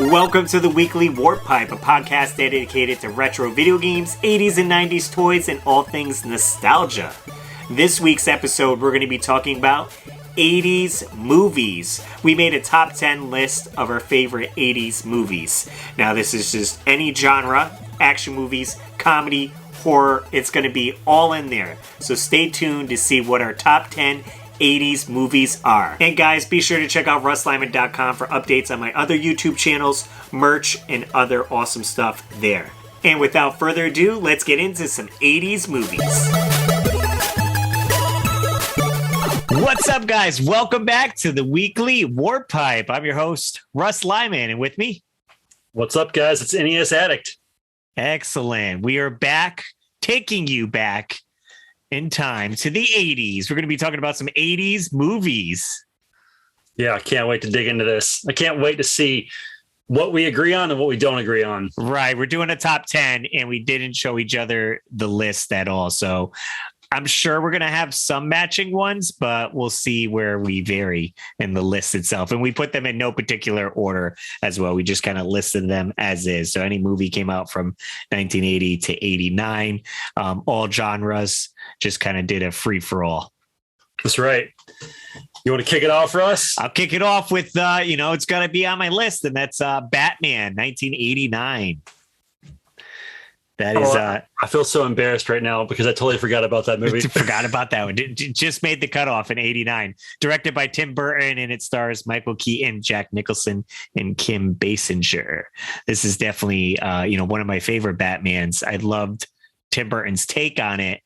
Welcome to the Weekly Warp Pipe, a podcast dedicated to retro video games, 80s and 90s toys, and all things nostalgia. This week's episode, we're going to be talking about 80s movies. We made a top 10 list of our favorite 80s movies. Now, this is just any genre, action movies, comedy, horror. It's going to be all in there. So stay tuned to see what our top 10 80s movies are. And guys, be sure to check out RussLyman.com for updates on my other YouTube channels, merch, and other awesome stuff there. And without further ado, let's get into some 80s movies. What's up, guys? Welcome back to the Weekly Warp Pipe. I'm your host, RussLyman, and with me... What's up, guys? It's NES Addict. Excellent. We are back, taking you back in time to the 80s. We're going to be talking about some 80s movies. Yeah, I can't wait to dig into this. I can't wait to see what we agree on and what we don't agree on. Right. We're doing a top 10 and we didn't show each other the list at all. So I'm sure we're going to have some matching ones, but we'll see where we vary in the list itself. And we put them in no particular order as well. We just kind of listed them as is. So any movie came out from 1980 to 89, all genres, just kind of did a free for all. That's right. You want to kick it off for us? I'll kick it off with, it's got to be on my list, and that's Batman 1989. That is. I feel so embarrassed right now because I totally forgot about that movie. Forgot about that one. Just made the cutoff in 89. Directed by Tim Burton, and it stars Michael Keaton, Jack Nicholson, and Kim Basinger. This is definitely, one of my favorite Batmans. I loved Tim Burton's take on it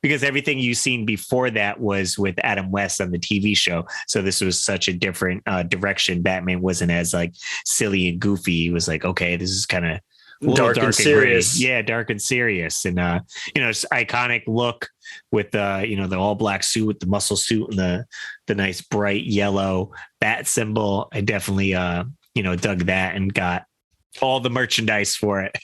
because everything you've seen before that was with Adam West on the TV show. So this was such a different direction. Batman wasn't as like silly and goofy. He was like, okay, this is kind of dark and serious. Yeah, dark and serious. And it's iconic look with the all black suit with the muscle suit and the nice bright yellow bat symbol. I definitely dug that and got all the merchandise for it.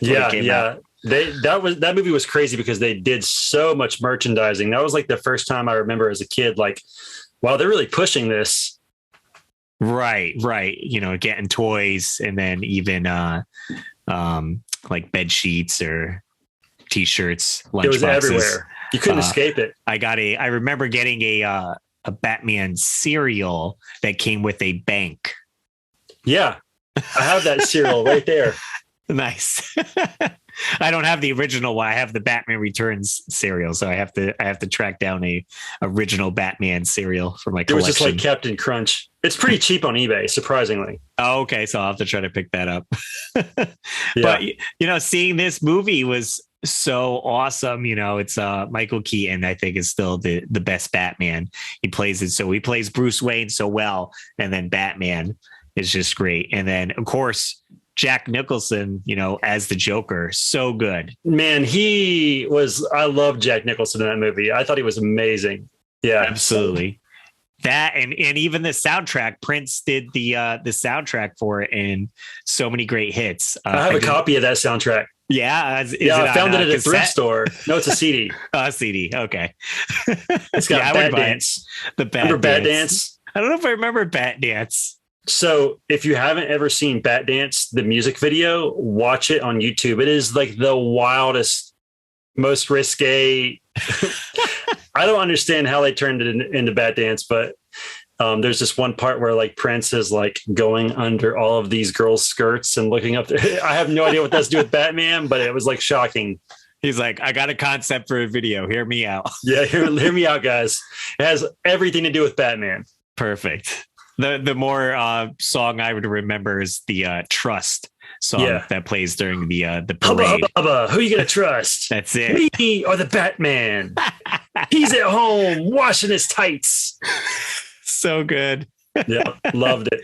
Yeah. That movie was crazy because they did so much merchandising. That was like the first time I remember as a kid, like, wow, they're really pushing this. Right. Getting toys and then even like bed sheets or t-shirts, lunch It was boxes. everywhere. You couldn't escape it. I remember getting a Batman cereal that came with a bank. Yeah. I have that cereal right there. Nice. I don't have the original one. I have the Batman Returns cereal, so I have to track down a original Batman cereal for my collection. It was just like Captain Crunch. It's pretty cheap on eBay, surprisingly. Oh, okay. So I'll have to try to pick that up. Yeah. But seeing this movie was so awesome. It's Michael Keaton, I think, is still the best Batman. He plays Bruce Wayne so well, and then Batman is just great. And then of course Jack Nicholson, as the Joker, so good. Man, I love Jack Nicholson in that movie. I thought he was amazing. Yeah, absolutely. That and even the soundtrack, Prince did the soundtrack for it, and so many great hits. I have a copy of that soundtrack. Yeah, I found it at a thrift store. No, it's a CD. A CD. Okay. It's got Bat Dance. Remember Bat Dance? I don't know if I remember Bat Dance. So if you haven't ever seen Bat Dance, the music video, watch it on YouTube. It is like the wildest, most risque. I don't understand how they turned it into Bat Dance, but there's this one part where like Prince is like going under all of these girls' skirts and looking up there. I have no idea what that's to do with Batman, but it was like shocking. He's like, I got a concept for a video. Hear me out. Yeah, hear me out, guys. It has everything to do with Batman. Perfect. The more song I would remember is the Trust song that plays during the parade. Hubba, hubba, who are you going to trust? That's it. Me or the Batman? He's at home washing his tights. So good. Yeah, loved it.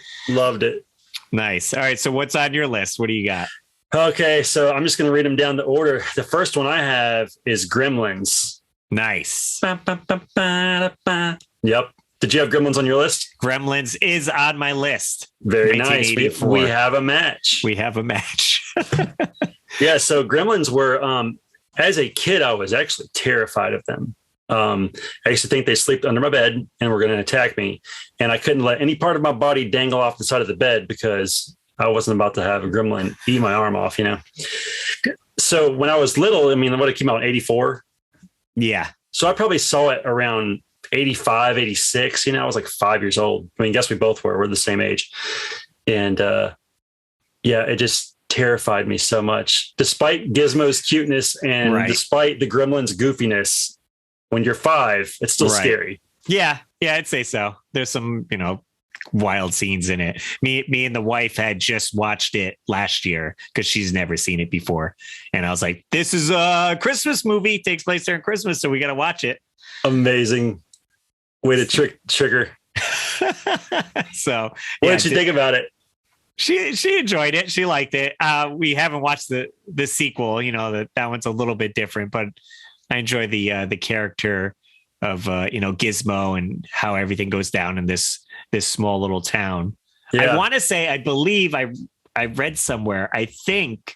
Nice. All right, so what's on your list? What do you got? Okay, so I'm just going to read them down the order. The first one I have is Gremlins. Nice. Yep. Did you have Gremlins on your list? Gremlins is on my list. Very nice. We have a match. Yeah. So Gremlins were, as a kid, I was actually terrified of them. I used to think they slept under my bed and were going to attack me. And I couldn't let any part of my body dangle off the side of the bed because I wasn't about to have a gremlin eat my arm off, So when I was little, I mean, what, it came out in 84. Yeah. So I probably saw it around 85, 86. I was like 5 years old. I mean, I guess we both were. We're the same age. And it just terrified me so much. Despite Gizmo's cuteness and despite the Gremlins' goofiness, when you're 5, it's still scary. Yeah. Yeah, I'd say so. There's some, wild scenes in it. Me and the wife had just watched it last year because she's never seen it before. And I was like, this is a Christmas movie. It takes place during Christmas, so we got to watch it. Amazing way to trick her. So what did you think about it? She enjoyed it. She liked it. We haven't watched the sequel, that one's a little bit different, but I enjoy the character of Gizmo and how everything goes down in this small little town. Yeah. I want to say, I believe I read somewhere, I think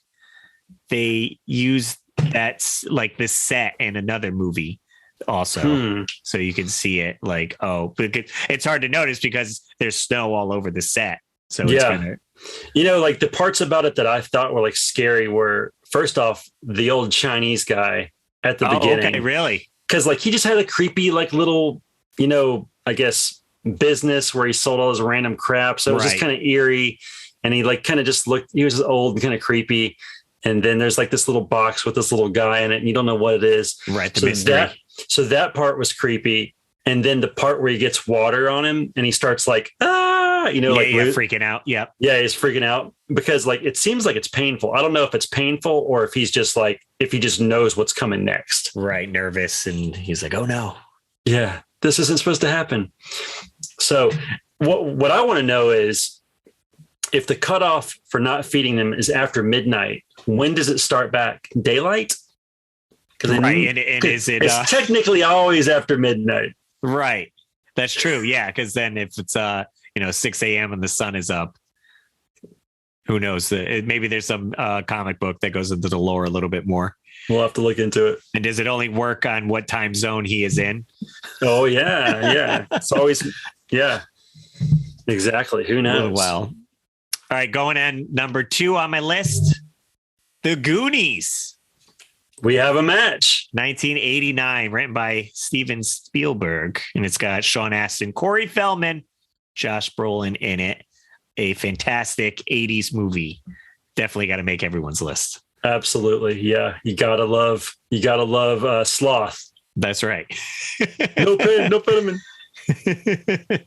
they used that's like the set in another movie also. So you can see it like, it's hard to notice because there's snow all over the set. So it's kind of, like the parts about it that I thought were like scary were, first off, the old Chinese guy at the beginning. Okay, really? Because like he just had a creepy like little, I guess business where he sold all his random crap. So it was just kind of eerie. And he like kind of just looked, he was old and kind of creepy. And then there's like this little box with this little guy in it and you don't know what it is. Right. So that part was creepy. And then the part where he gets water on him and he starts like, freaking out. Yep. Yeah, he's freaking out because like it seems like it's painful. I don't know if it's painful or if he's just like, if he just knows what's coming next. Right. Nervous. And he's like, oh no. Yeah, this isn't supposed to happen. So what I want to know is if the cutoff for not feeding them is after midnight, when does it start back? Daylight? Right. It's technically always after midnight. Right. That's true. Yeah. Because then if it's 6 a.m. and the sun is up, who knows? Maybe there's some comic book that goes into the lore a little bit more. We'll have to look into it. And does it only work on what time zone he is in? Oh yeah, yeah. It's always exactly. Who knows? Well, all right. Going on number 2 on my list, The Goonies. We have a match. 1989, written by Steven Spielberg, and it's got Sean Astin, Corey Feldman, Josh Brolin in it. A fantastic 80s movie. Definitely got to make everyone's list. Absolutely. Yeah. You gotta love Sloth. That's right. No pain, no pediment.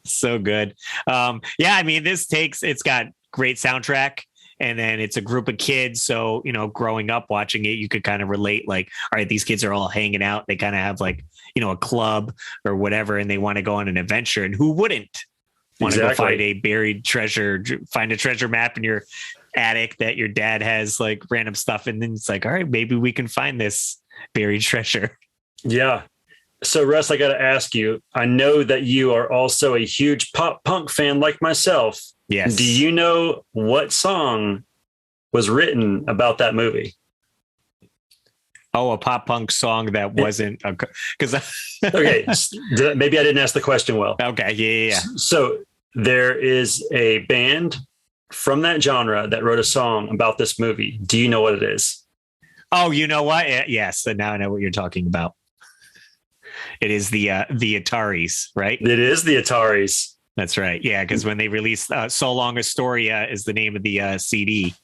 So good. I mean, it's got great soundtrack. And then it's a group of kids. So, growing up watching it, you could kind of relate like, all right, these kids are all hanging out. They kind of have like, a club or whatever, and they want to go on an adventure. And who wouldn't want to go find a buried treasure, find a treasure map in your attic that your dad has like random stuff. And then it's like, all right, maybe we can find this buried treasure. Yeah. So Russ, I got to ask you, I know that you are also a huge pop punk fan like myself. Yes. Do you know what song was written about that movie? Oh, a pop punk song that wasn't because okay, maybe I didn't ask the question well. Okay, yeah. So there is a band from that genre that wrote a song about this movie. Do you know what it is? Oh, you know what? Yes, and now I know what you're talking about. It is the Ataris, right? It is the Ataris. That's right. Yeah, because when they released "So Long Astoria" is the name of the CD.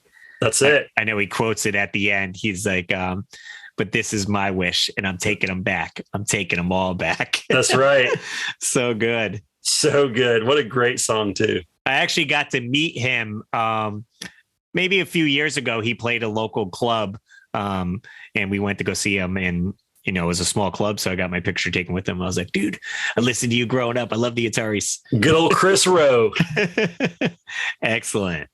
That's it. I know he quotes it at the end. He's like, "But this is my wish, and I'm taking them back. I'm taking them all back." That's right. So good. So good. What a great song too. I actually got to meet him maybe a few years ago. He played a local club, and we went to go see him. And it was a small club, so I got my picture taken with him. I was like, dude, I listened to you growing up. I love the Ataris. Good old Chris Rowe. Excellent.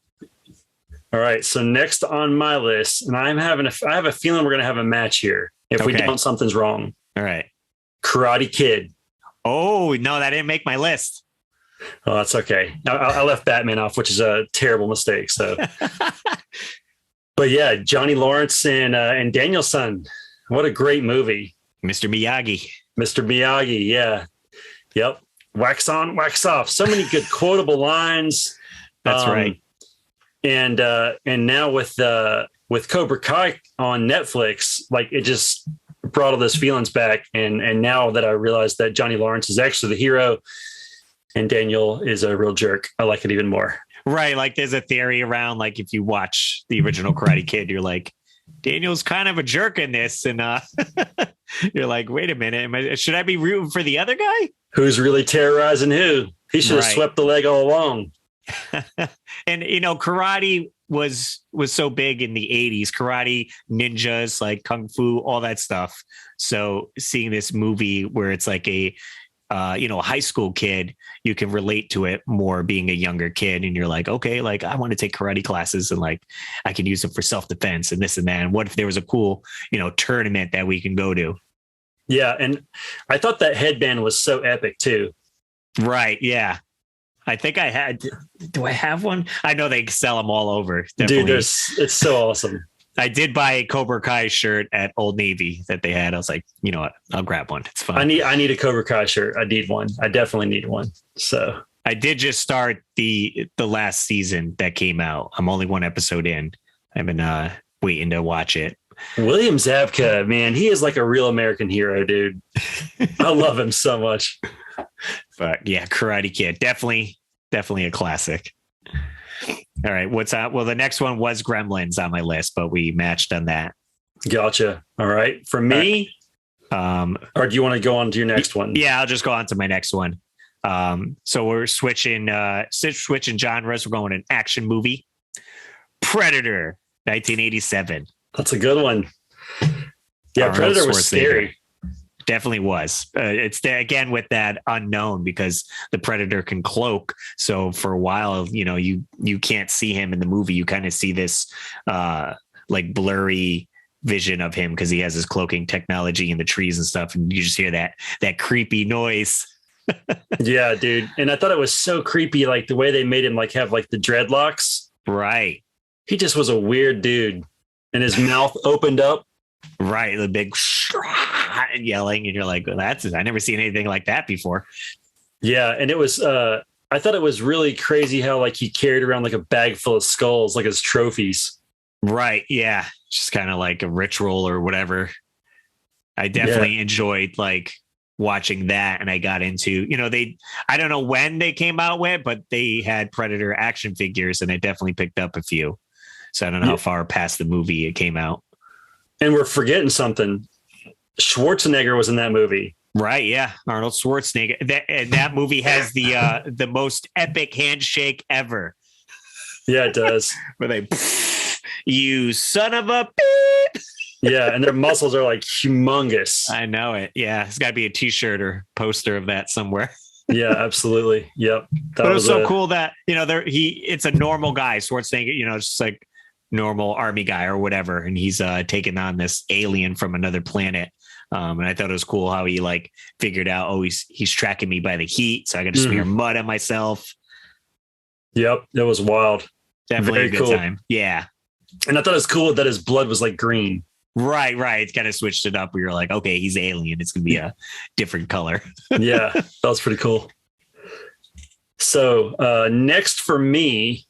All right. So next on my list, and I have a feeling we're going to have a match here. If we don't, something's wrong. All right. Karate Kid. Oh, no, that didn't make my list. Oh, that's okay. I left Batman off, which is a terrible mistake. So, but yeah, Johnny Lawrence and Daniel-san. What a great movie. Mr. Miyagi. Mr. Miyagi. Yeah. Yep. Wax on, wax off. So many good quotable lines. That's right. And now with Cobra Kai on Netflix, like it just brought all those feelings back. And now that I realize that Johnny Lawrence is actually the hero and Daniel is a real jerk, I like it even more. Right. Like there's a theory around, like if you watch the original Karate Kid, you're like, Daniel's kind of a jerk in this. And you're like, wait a minute, should I be rooting for the other guy? Who's really terrorizing who? He should have swept the leg all along. And, karate was so big in the 80s, karate, ninjas, like kung fu, all that stuff. So seeing this movie where it's like a high school kid, you can relate to it more being a younger kid. And you're like, okay, like I want to take karate classes and like I can use them for self-defense and this and that. And what if there was a cool, tournament that we can go to? Yeah. And I thought that headband was so epic too. Right. Yeah. I think I had, do I have one? I know they sell them all over. Definitely. Dude, it's so awesome. I did buy a Cobra Kai shirt at Old Navy that they had. I was like, you know what? I'll grab one. It's fun. I need a Cobra Kai shirt. I need one. I definitely need one. So I did just start the last season that came out. I'm only one episode in. I've been waiting to watch it. William Zabka, man, he is like a real American hero, dude. I love him so much. But yeah, Karate Kid, definitely a classic. All right, what's up? Well, the next one was Gremlins on my list, but we matched on that. Gotcha. All right, for me, or do you want to go on to your next one? Yeah, I'll just go on to my next one. So we're switching genres. We're going an action movie. Predator, 1987. That's a good one. Yeah, Predator was scary. Definitely was. It's again with that unknown because the Predator can cloak. So for a while, you can't see him in the movie. You kind of see this like blurry vision of him because he has his cloaking technology in the trees and stuff. And you just hear that creepy noise. Yeah, dude. And I thought it was so creepy, like the way they made him like have like the dreadlocks. Right. He just was a weird dude. And his mouth opened up. Right. The big and yelling. And you're like, well, I never seen anything like that before. Yeah. And it was, I thought it was really crazy how like he carried around like a bag full of skulls, like as trophies. Right. Yeah. Just kind of like a ritual or whatever. I definitely enjoyed like watching that. And I got into, I don't know when they came out with, but they had Predator action figures and I definitely picked up a few. So I don't know how far past the movie it came out. And we're forgetting something. Schwarzenegger was in that movie. Right. Yeah. Arnold Schwarzenegger. That movie has the most epic handshake ever. Yeah, it does. Where they, you son of a beep. Yeah. And their muscles are like humongous. I know it. Yeah. It's got to be a t-shirt or poster of that somewhere. Yeah, absolutely. Yep. But it was so cool that, it's a normal guy, Schwarzenegger, just like normal army guy or whatever. And he's taking on this alien from another planet. And I thought it was cool how he like figured out, he's tracking me by the heat. So I got to smear mud on myself. Yep. It was wild. Definitely a good time. Yeah. And I thought it was cool that his blood was like green. Right. It kind of switched it up where you're like, okay, he's alien. It's going to be a different color. Yeah, that was pretty cool. So next for me,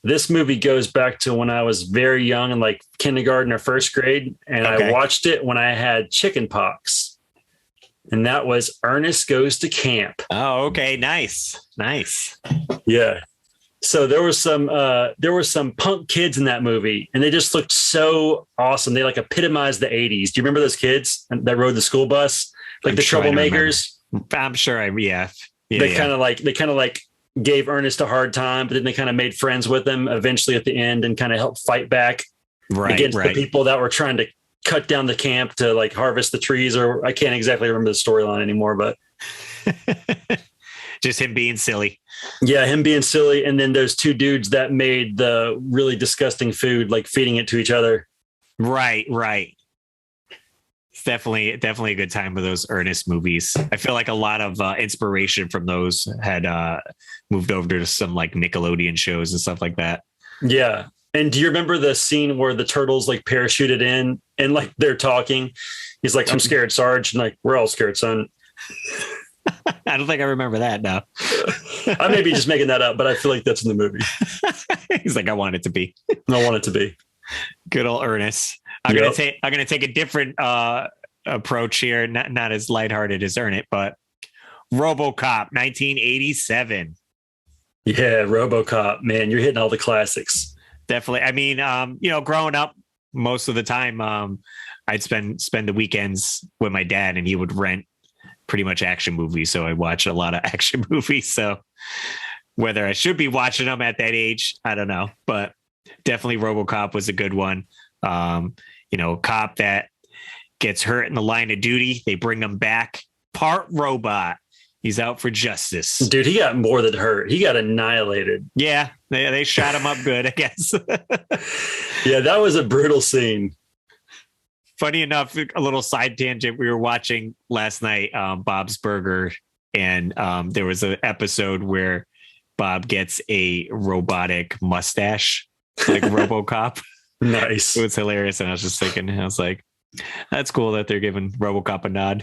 this movie goes back to when I was very young in like kindergarten or first grade. And I watched it when I had chicken pox. And that was Ernest Goes to Camp. Oh, okay. Nice. Yeah. So there were some punk kids in that movie and they just looked so awesome. They like epitomized the 80s. Do you remember those kids that rode the school bus? Like the troublemakers? I'm sure They kind of like gave Ernest a hard time, but then they kind of made friends with him eventually at the end and kind of helped fight back against the people that were trying to cut down the camp to like harvest the trees, or I can't exactly remember the storyline anymore, but just him being silly. Yeah, him being silly. And then those two dudes that made the really disgusting food, like feeding it to each other. Right. It's definitely a good time with those Ernest movies. I feel like a lot of inspiration from those had moved over to some like Nickelodeon shows and stuff like that. Yeah. And do you remember the scene where the turtles like parachuted in and like they're talking. He's like, I'm scared, Sarge. And like, we're all scared, son. I don't think I remember that now. I may be just making that up, but I feel like that's in the movie. He's like, I want it to be. I want it to be. Good old Ernest. I'm gonna take a different approach here, not as lighthearted as Ernest, but RoboCop 1987. Yeah, RoboCop, man, you're hitting all the classics. Definitely. I mean, growing up, most of the time, I'd spend the weekends with my dad, and he would rent pretty much action movies. So I watch a lot of action movies. So whether I should be watching them at that age, I don't know, but definitely RoboCop was a good one. Cop that gets hurt in the line of duty. They bring him back, part robot. He's out for justice. Dude, he got more than hurt. He got annihilated. Yeah, they shot him up good, I guess. Yeah, that was a brutal scene. Funny enough, a little side tangent. We were watching last night, Bob's Burger, and there was an episode where Bob gets a robotic mustache, like RoboCop. Nice. It was hilarious, and I was just thinking, I was like, that's cool that they're giving RoboCop a nod.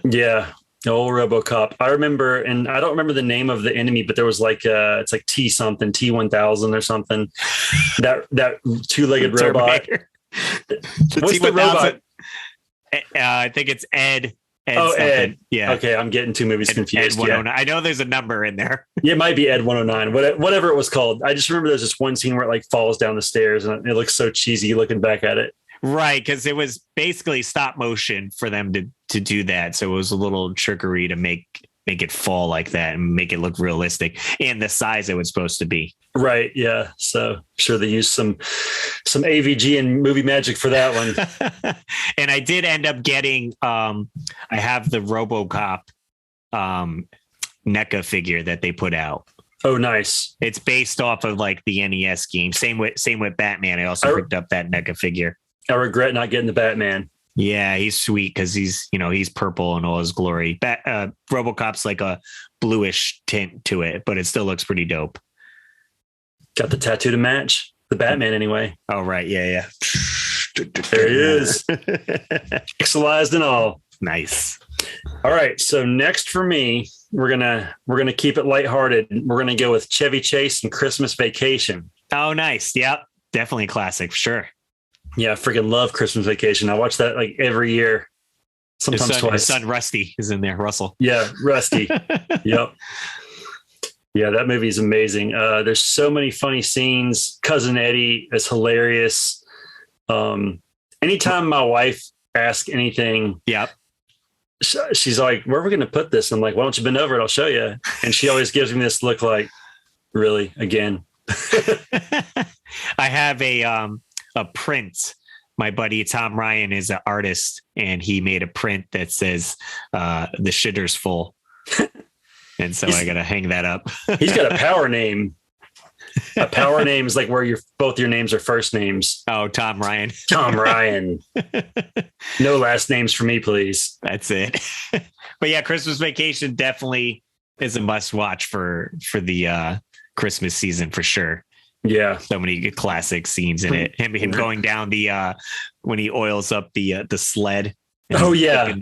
Yeah. Oh, RoboCop. I remember, and I don't remember the name of the enemy, but there was like it's like T something, T1000 or something. That two-legged robot. What's the robot? I think it's Ed. Ed. Yeah. Okay, I'm getting two movies confused. Ed 109. I know there's a number in there. Yeah, it might be Ed 109. Whatever it was called. I just remember there's this one scene where it like falls down the stairs, and it looks so cheesy looking back at it. Right, because it was basically stop motion for them to do that. So it was a little trickery to make it fall like that and make it look realistic and the size it was supposed to be. Right, yeah. So I'm sure they used some AVG and movie magic for that one. And I did end up getting I have the RoboCop NECA figure that they put out. Oh, nice. It's based off of like the NES game. Same with Batman. I also picked up that NECA figure. I regret not getting the Batman. Yeah, he's sweet because he's purple in all his glory. RoboCop's like a bluish tint to it, but it still looks pretty dope. Got the tattoo to match the Batman anyway. Oh, right. Yeah. There he is. Pixelized and all. Nice. All right. So next for me, we're gonna keep it lighthearted. We're gonna go with Chevy Chase and Christmas Vacation. Oh, nice. Yep. Definitely a classic. Sure. Yeah, I freaking love Christmas Vacation. I watch that like every year, sometimes twice. His son Rusty is in there, Russell. Yeah, Rusty. Yep. Yeah, that movie is amazing. There's so many funny scenes. Cousin Eddie is hilarious. Anytime my wife asks anything, yep, she's like, "Where are we going to put this?" I'm like, "Why don't you bend over? I'll show you." And she always gives me this look like, "Really? Again?" I have a print. My buddy Tom Ryan is an artist, and he made a print that says the shitter's full. And so I got to hang that up. He's got a power name. A power name is like where both your names are first names. Oh, Tom Ryan. Tom Ryan. No last names for me, please. That's it. But yeah, Christmas Vacation definitely is a must watch for the Christmas season for sure. Yeah, so many classic scenes in it. Him going down the when he oils up the sled. Oh yeah,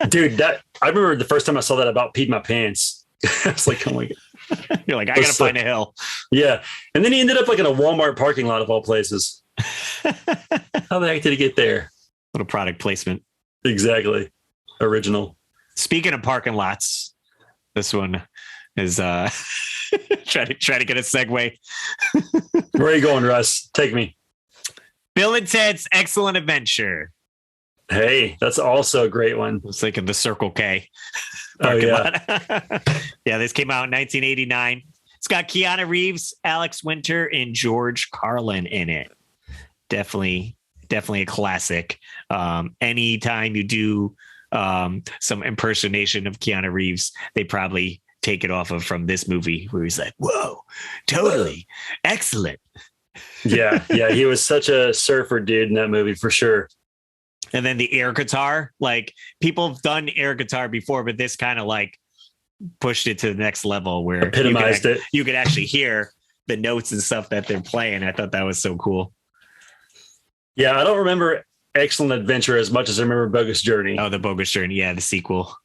dude. I remember the first time I saw that, I about peed my pants. I was like, oh my god. You're like, I gotta find a hill. Yeah, and then he ended up like in a Walmart parking lot of all places. How the heck did he get there? Little product placement. Exactly. Original. Speaking of parking lots, this one is try to get a segue. Where are you going, Russ? Take me. Bill and Ted's Excellent Adventure. Hey, that's also a great one. I was thinking the Circle K. Oh, yeah. Yeah, this came out in 1989. It's got Keanu Reeves, Alex Winter, and George Carlin in it. Definitely a classic. Anytime you do some impersonation of Keanu Reeves, they probably take it off of from this movie where he's like, whoa, totally excellent. Yeah. He was such a surfer dude in that movie for sure. And then the air guitar, like people have done air guitar before, but this kind of like pushed it to the next level where epitomized it. You could actually hear the notes and stuff that they're playing. I thought that was so cool. Yeah, I don't remember Excellent Adventure as much as I remember Bogus Journey. Oh, the Bogus Journey. Yeah, the sequel.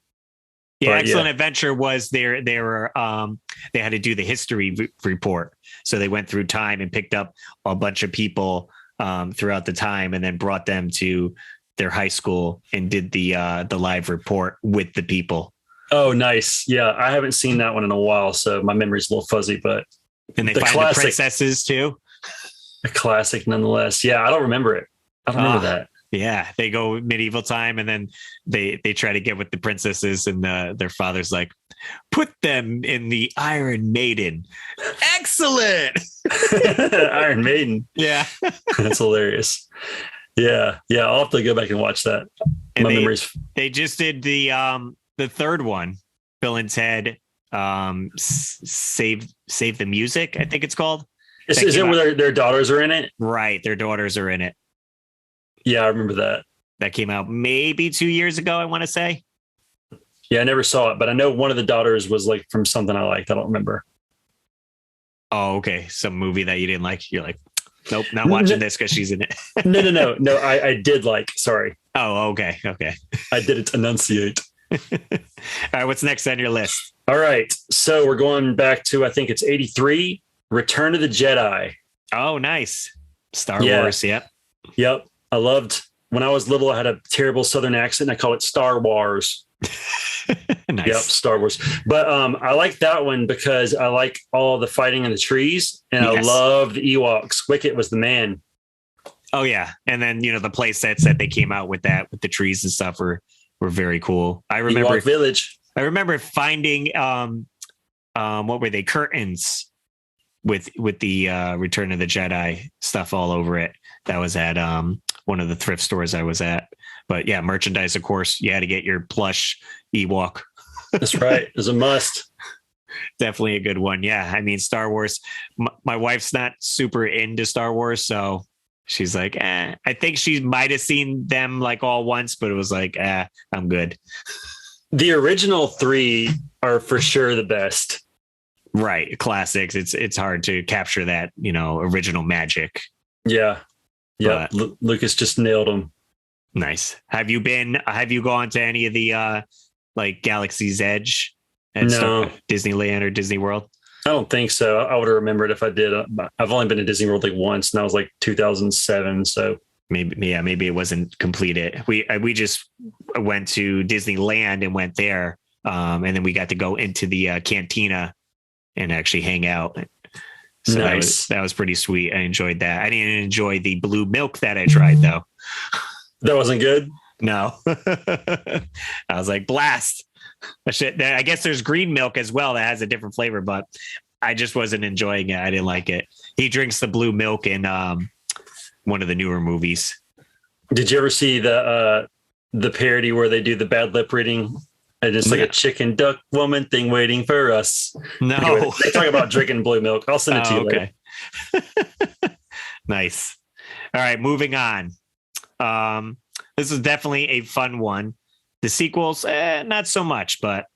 Yeah, but, Excellent Adventure was they were they had to do the history report. So they went through time and picked up a bunch of people throughout the time and then brought them to their high school and did the live report with the people. Oh, nice. Yeah, I haven't seen that one in a while, so my memory's a little fuzzy, but and they find the princesses too. A classic nonetheless. Yeah, I don't remember it. I don't remember that. Yeah, they go medieval time and then they try to get with the princesses and their father's like, put them in the Iron Maiden. Excellent. Iron Maiden. Yeah. That's hilarious. Yeah. Yeah. I'll have to go back and watch that. And they just did the third one, Bill and Ted Save the Music, I think it's called. Is it where their daughters are in it? Right. Their daughters are in it. Yeah, I remember that. That came out maybe 2 years ago, I want to say. Yeah, I never saw it, but I know one of the daughters was like from something I liked. I don't remember. Oh, okay. Some movie that you didn't like. You're like, nope, not watching this because she's in it. No. I did like. Sorry. Oh, okay. I didn't enunciate. All right, what's next on your list? All right, so we're going back to I think it's 83, Return of the Jedi. Oh, nice. Star Wars. Yep. I loved when I was little. I had a terrible Southern accent. And I called it Star Wars. Nice. Yep, Star Wars. But I like that one because I like all the fighting in the trees, and I loved Ewoks. Wicket was the man. Oh yeah, and then the play sets that they came out with that with the trees and stuff were very cool. I remember Ewok Village. I remember finding what were they, curtains with the Return of the Jedi stuff all over it. That was at one of the thrift stores I was at. But yeah, merchandise, of course, you had to get your plush Ewok. That's right. It's a must. Definitely a good one. Yeah. I mean, Star Wars, my wife's not super into Star Wars. So she's like, I think she might've seen them like all once, but it was like, I'm good. The original 3 are for sure the best. Right. Classics. It's hard to capture that, original magic. Yeah. Yeah. Lucas just nailed them. Nice. Have you gone to any of the like Galaxy's Edge at Disneyland or Disney World? I don't think so. I would have remembered if I did. I've only been to Disney World like once, and that was like 2007. So maybe it wasn't completed. We just went to Disneyland and went there, and then we got to go into the cantina and actually hang out. So nice. That was pretty sweet. I enjoyed that. I didn't enjoy the blue milk that I tried though. That wasn't good? No. I was like, blast. I guess there's green milk as well that has a different flavor, but I just wasn't enjoying it. I didn't like it. He drinks the blue milk in one of the newer movies. Did you ever see the parody where they do the bad lip reading? And it's like a chicken duck woman thing waiting for us. No. Anyway, they talk about drinking blue milk. I'll send it to you later. Nice. All right, moving on. This is definitely a fun one. The sequels, not so much, but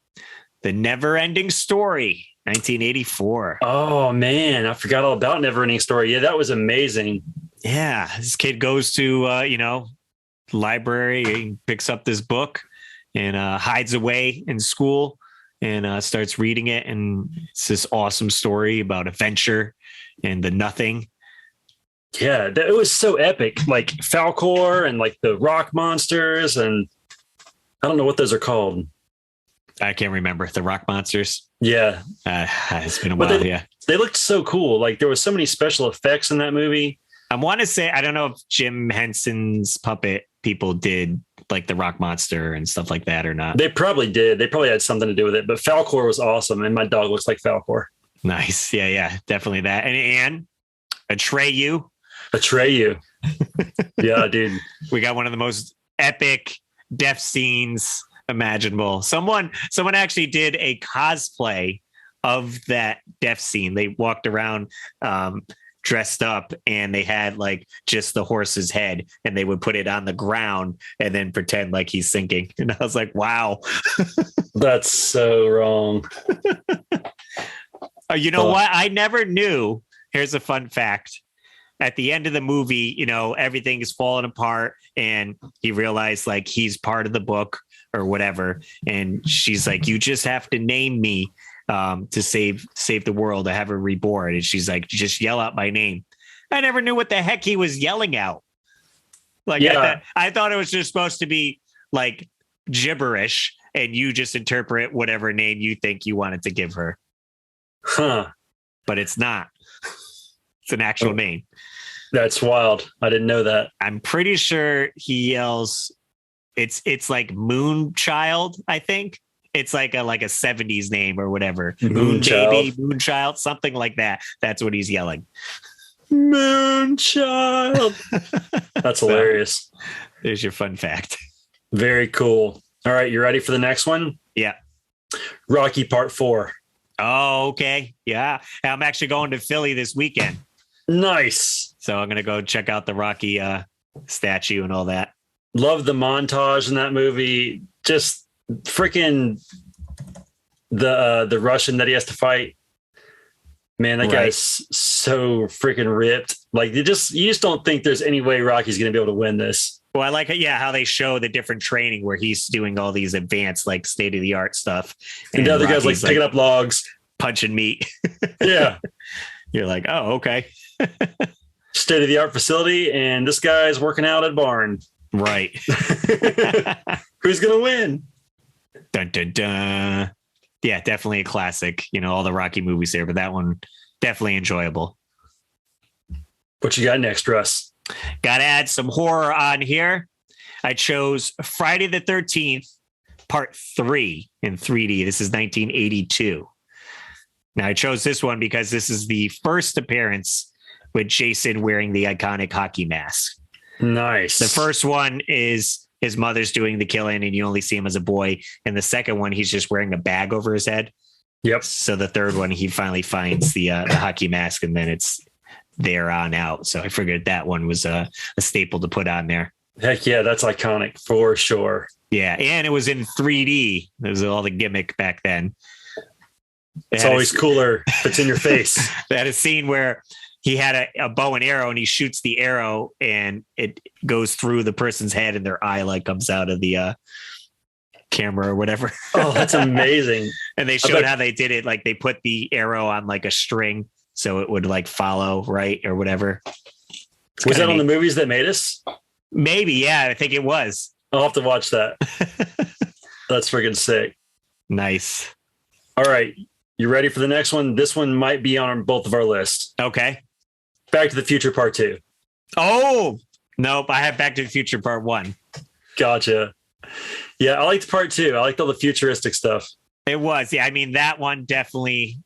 the Neverending Story, 1984. Oh man, I forgot all about Neverending Story. Yeah, that was amazing. Yeah, this kid goes to library and picks up this book and hides away in school and starts reading it, and it's this awesome story about adventure and the nothing. Yeah, it was so epic. Like Falcor and like the rock monsters, and I don't know what those are called. I can't remember. The rock monsters. Yeah. It's been a while. They looked so cool. Like there was so many special effects in that movie. I want to say, I don't know if Jim Henson's puppet people did like the rock monster and stuff like that or not. They probably did. They probably had something to do with it, but Falcor was awesome. And my dog looks like Falcor. Nice. Yeah. Definitely that. And Atreyu. Yeah, dude. We got one of the most epic death scenes imaginable. Someone actually did a cosplay of that death scene. They walked around dressed up and they had like just the horse's head and they would put it on the ground and then pretend like he's sinking. And I was like, wow. That's so wrong. You know what? I never knew. Here's a fun fact. at the end of the movie, everything is falling apart and he realized like he's part of the book or whatever. And she's like, you just have to name me to save the world. I have her reborn. And she's like, just yell out my name. I never knew what the heck he was yelling out. Like, I thought it was just supposed to be like gibberish and you just interpret whatever name you think you wanted to give her. Huh. But it's not. It's an actual name. That's wild. I didn't know that. I'm pretty sure he yells, it's like Moonchild, I think. It's like a 70s name or whatever. Moon Baby, Moonchild, something like that. That's what he's yelling. Moonchild. That's hilarious. There's your fun fact. Very cool. All right, you ready for the next one? Yeah. Rocky Part 4. Oh, okay. Yeah. I'm actually going to Philly this weekend. Nice. So I'm going to go check out the Rocky statue and all that. Love the montage in that movie. Just freaking the Russian that he has to fight. Man, that guy's so freaking ripped. Like you just don't think there's any way Rocky's going to be able to win this. Well, I like how they show the different training where he's doing all these advanced, like state of the art stuff. And the other guy's like picking up logs, punching meat. Yeah. You're like, oh, okay. State of the art facility. And this guy's working out at a barn. Right. Who's going to win? Dun, dun, dun. Yeah, definitely a classic. All the Rocky movies there, but that one definitely enjoyable. What you got next, Russ? Got to add some horror on here. I chose Friday the 13th, Part 3 in 3D. This is 1982. Now, I chose this one because this is the first appearance with Jason wearing the iconic hockey mask. Nice. The first one is his mother's doing the killing and you only see him as a boy. And the second one, he's just wearing a bag over his head. Yep. So the third one, he finally finds the hockey mask and then it's there on out. So I figured that one was a staple to put on there. Heck yeah, that's iconic for sure. Yeah, and it was in 3D. It was all the gimmick back then. It's always cooler if it's in your face. They had a scene where he had a bow and arrow and he shoots the arrow and it goes through the person's head and their eye like comes out of the camera or whatever. Oh, that's amazing. And they showed how they did it. Like they put the arrow on like a string so it would like follow, right? Or whatever. Was that on the movies that made us? Maybe. Yeah, I think it was. I'll have to watch that. That's freaking sick. Nice. All right. You ready for the next one? This one might be on both of our lists. Okay. Back to the Future Part 2. Oh, nope. I have Back to the Future Part 1. Gotcha. Yeah, I liked Part 2. I liked all the futuristic stuff. It was. Yeah, I mean, that one definitely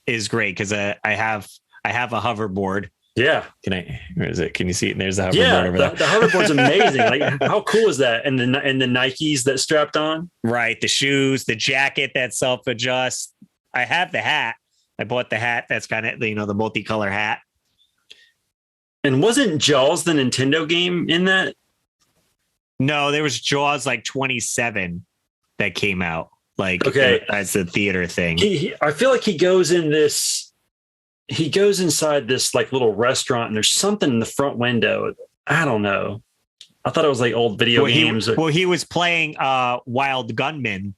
is great because I have a hoverboard. Yeah. Where is it? Can you see it? There's the hoverboard over there. The hoverboard's amazing. Like, how cool is that? And the Nikes that strapped on. Right. The shoes, the jacket that self-adjusts. I have the hat. I bought the hat. That's kind of, the multicolor hat. And wasn't Jaws the Nintendo game in that? No, there was Jaws like 27 that came out. Like, okay, that's the theater thing. I feel like he goes inside this like little restaurant and there's something in the front window. I don't know. I thought it was like old video games. He was playing Wild Gunman.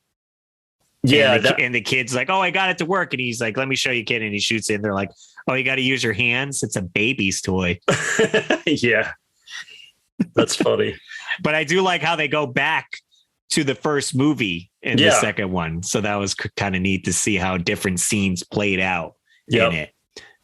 Yeah. And the kid's like, oh, I got it to work. And he's like, let me show you, kid. And he shoots it. And they're like, oh, you got to use your hands. It's a baby's toy. Yeah. That's funny. But I do like how they go back to the first movie in the second one. So that was kind of neat to see how different scenes played out in it.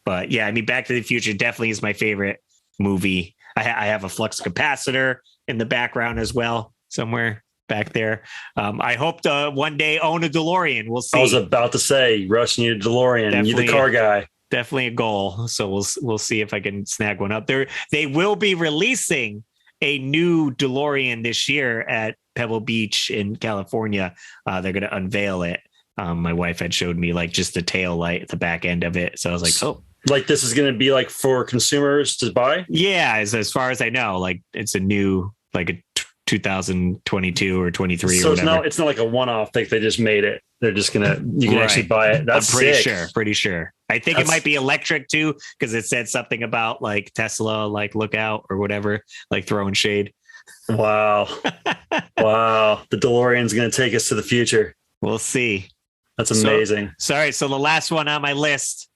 But yeah, I mean, Back to the Future definitely is my favorite movie. I have a flux capacitor in the background as well, somewhere back there. I hope to one day own a DeLorean. We'll see. I was about to say, Russ, you need a DeLorean. You're the car guy. Definitely a goal. So we'll see if I can snag one up there. They will be releasing a new DeLorean this year at Pebble Beach in California. They're going to unveil it. My wife had showed me like just the tail light at the back end of it. So I was like, oh, like this is going to be like for consumers to buy. Yeah. As far as I know, like it's a new, like a 2022 or 23 So or whatever. it's not like a one-off thing. They just made it. They're just you can actually buy it. That's I'm sick. pretty sure. I think it might be electric too, because it said something about like Tesla, like look out or whatever, like throwing shade. Wow. Wow. The DeLorean's going to take us to the future. We'll see. That's amazing. So the last one on my list,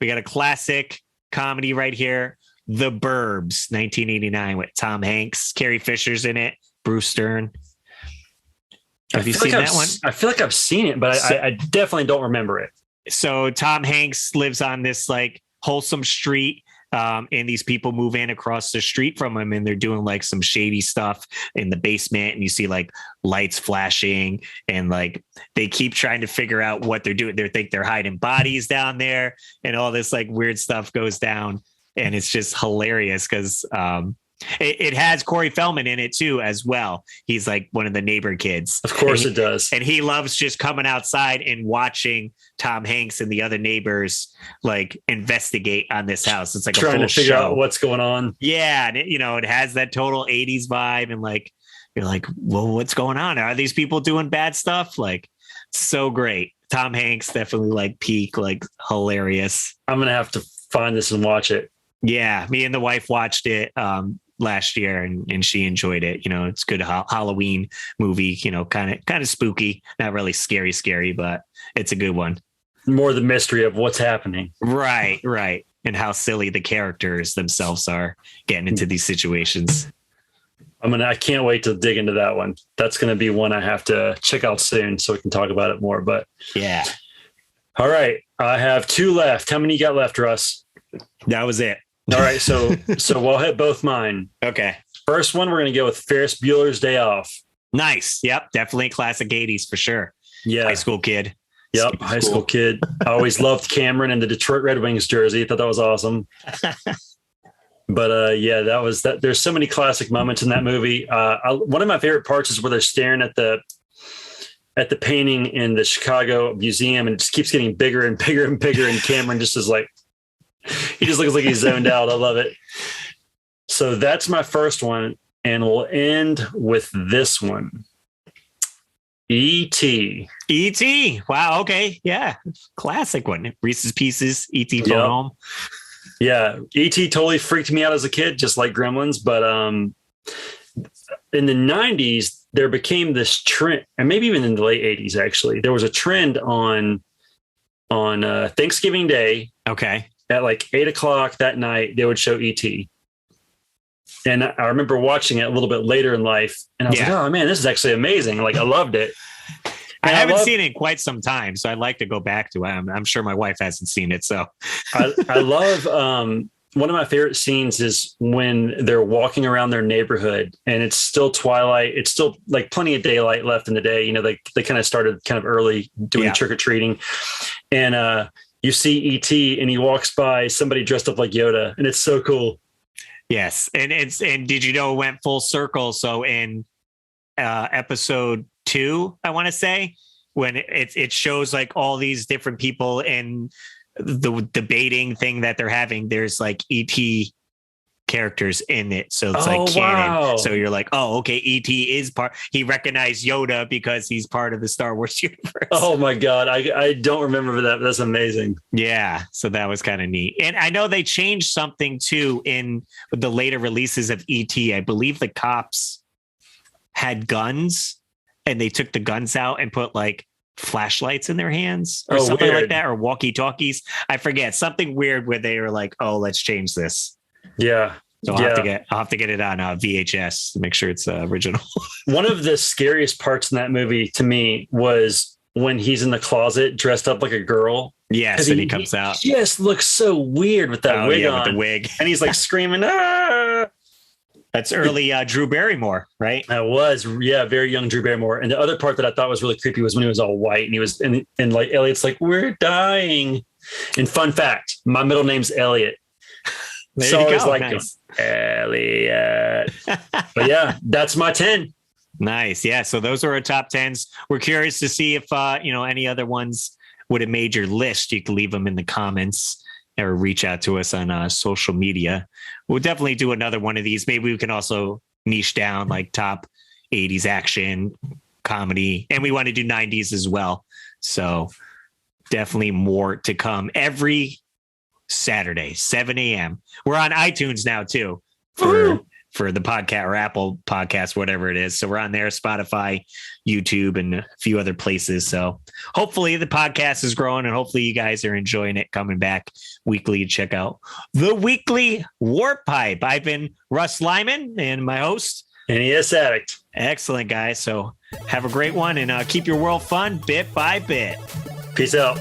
we got a classic comedy right here. The Burbs, 1989 with Tom Hanks, Carrie Fisher's in it, Bruce Stern. Have you seen that one? I feel like I've seen it, but I definitely don't remember it. So Tom Hanks lives on this like wholesome street, and these people move in across the street from him, and they're doing like some shady stuff in the basement, and you see like lights flashing, and like they keep trying to figure out what they're doing. They think they're hiding bodies down there, and all this like weird stuff goes down, and it's just hilarious because it has Corey Feldman in it too, as well. He's like one of the neighbor kids. Of course it does. And he loves just coming outside and watching Tom Hanks and the other neighbors like investigate on this house. It's like trying to figure out what's going on. Yeah. And it has that total 80s vibe. And like, you're like, well, what's going on? Are these people doing bad stuff? Like, so great. Tom Hanks definitely like peak, like hilarious. I'm going to have to find this and watch it. Yeah. Me and the wife watched it last year and she enjoyed it. It's good Halloween movie, kind of spooky, not really scary, but it's a good one. More the mystery of what's happening. Right. And how silly the characters themselves are getting into these situations. I can't wait to dig into that one. That's going to be one I have to check out soon so we can talk about it more, but yeah. All right. I have 2 left. How many you got left, Russ? That was it. All right, so we'll hit both mine. Okay. First one, we're going to go with Ferris Bueller's Day Off. Nice. Yep. Definitely classic 80s for sure. Yeah. High school kid. Yep. High school kid. I always loved Cameron in the Detroit Red Wings jersey. I thought that was awesome. But yeah, that was that. There's so many classic moments in that movie. One of my favorite parts is where they're staring at the painting in the Chicago Museum, and it just keeps getting bigger and bigger and bigger. And Cameron just is like, he just looks like he's zoned out. I love it. So that's my first one. And we'll end with this one. E.T. E.T. Wow. Okay. Yeah. Classic one. Reese's Pieces. E.T. Phone Home. Yeah. E.T. totally freaked me out as a kid, just like Gremlins. But in the 90s, there became this trend, and maybe even in the late 80s, actually, there was a trend on Thanksgiving Day. Okay. At like 8:00 that night, they would show E.T. And I remember watching it a little bit later in life, and I was like, "Oh man, this is actually amazing!" Like, I loved it. I haven't seen it in quite some time, so I'd like to go back to it. I'm sure my wife hasn't seen it, so I love. One of my favorite scenes is when they're walking around their neighborhood, and it's still twilight. It's still like plenty of daylight left in the day. They kind of started kind of early doing trick or treating, and you see E.T. and he walks by somebody dressed up like Yoda, and it's so cool. Yes. And did you know it went full circle? So in episode 2, I want to say, when it shows like all these different people and the debating thing that they're having, there's like E.T. characters in it. So it's like canon. Wow. So you're like, oh, okay, E.T. is he recognized Yoda because he's part of the Star Wars universe. Oh my God. I don't remember that, but that's amazing. Yeah. So that was kind of neat. And I know they changed something too in the later releases of E.T. I believe the cops had guns and they took the guns out and put like flashlights in their hands or something weird. Like that, or walkie-talkies. I forget, something weird where they were like, oh, let's change this. Yeah. So I'll have to get it on VHS to make sure it's original. One of the scariest parts in that movie to me was when he's in the closet dressed up like a girl. Yes, and he comes out. He just looks so weird with that wig on. With the wig. And he's like screaming, ah! That's early Drew Barrymore, right? That was, very young Drew Barrymore. And the other part that I thought was really creepy was when he was all white and he was, and like Elliot's like, we're dying. And fun fact, my middle name's Elliot. So I was like, nice. Elliot. But yeah, that's my 10. Nice. Yeah. So those are our top 10s. We're curious to see if, any other ones would have made your list. You can leave them in the comments or reach out to us on social media. We'll definitely do another one of these. Maybe we can also niche down like top, 80s action comedy, and we want to do 90s as well. So definitely more to come every Saturday, 7 a.m. We're on iTunes now too for the podcast or Apple Podcast, whatever it is. So we're on there, Spotify, YouTube, and a few other places. So hopefully the podcast is growing, and hopefully you guys are enjoying it, coming back weekly to check out the weekly Warp Pipe. I've been RussLyman and my host, NES Addict. Excellent, guys. So have a great one, and keep your world fun bit by bit. Peace out.